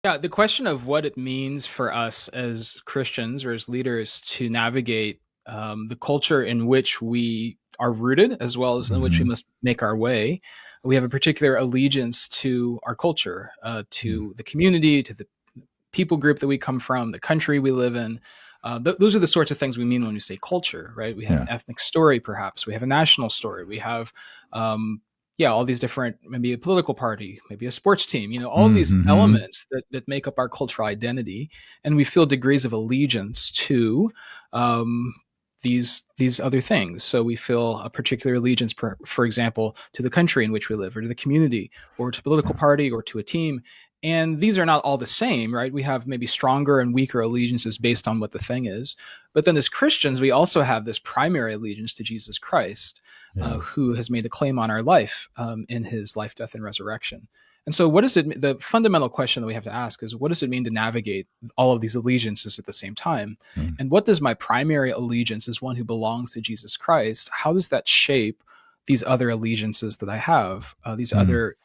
Yeah, the question of what it means for us as Christians or as leaders to navigate the culture in which we are rooted, as well as in which we Hmm. must make our way. We have a particular allegiance to our culture, to the community, to the people group that we come from, the country we live in. Those are the sorts of things we mean when we say culture, right? We have an Yeah. ethnic story, perhaps. We have a national story. We have, yeah, all these different, maybe a political party, maybe a sports team, all these Hmm. elements that make up our cultural identity. And we feel degrees of allegiance to these other things. So we feel a particular allegiance, for example, to the country in which we live, or to the community, or to a political Yeah. party, or to a team. And these are not all the same, right? We have maybe stronger and weaker allegiances based on what the thing is. But then as Christians, we also have this primary allegiance to Jesus Christ, Yeah. who has made a claim on our life in his life, death, and resurrection. And so, what does it? The fundamental question that we have to ask is, what does it mean to navigate all of these allegiances at the same time? Mm. And what does my primary allegiance as one who belongs to Jesus Christ? How does that shape these other allegiances that I have? These Mm. other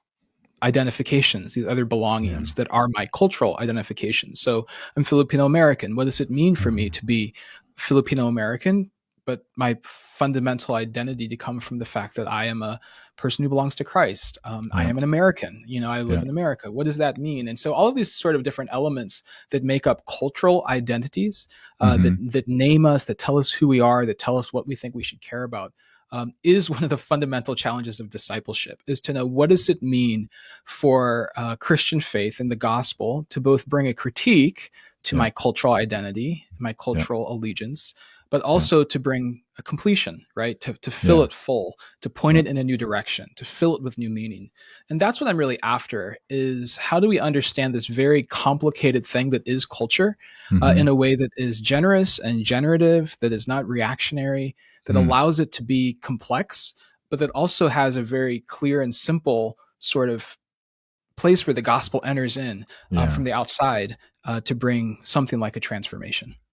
identifications, these other Yeah. belongings that are my cultural identifications. So I'm Filipino American. What does it mean for me Mhm. to be Filipino American? But my fundamental identity to come from the fact that I am a person who belongs to Christ. I Yeah. am an American. I live Yeah. in America. What does that mean? And so all of these sort of different elements that make up cultural identities, that Hmm. that name us, that tell us who we are, that tell us what we think we should care about, is one of the fundamental challenges of discipleship, is to know what does it mean for Christian faith and the gospel to both bring a critique to Yeah. my cultural identity, my Yeah. cultural allegiance, but Yeah. also to bring a completion, right? To fill Yeah. it full, to point Yeah. it in a new direction, to fill it with new meaning. And that's what I'm really after, is how do we understand this very complicated thing that is culture Hmm. in a way that is generous and generative, that is not reactionary, that Mm. allows it to be complex, but that also has a very clear and simple sort of place where the gospel enters in Yeah. from the outside to bring something like a transformation.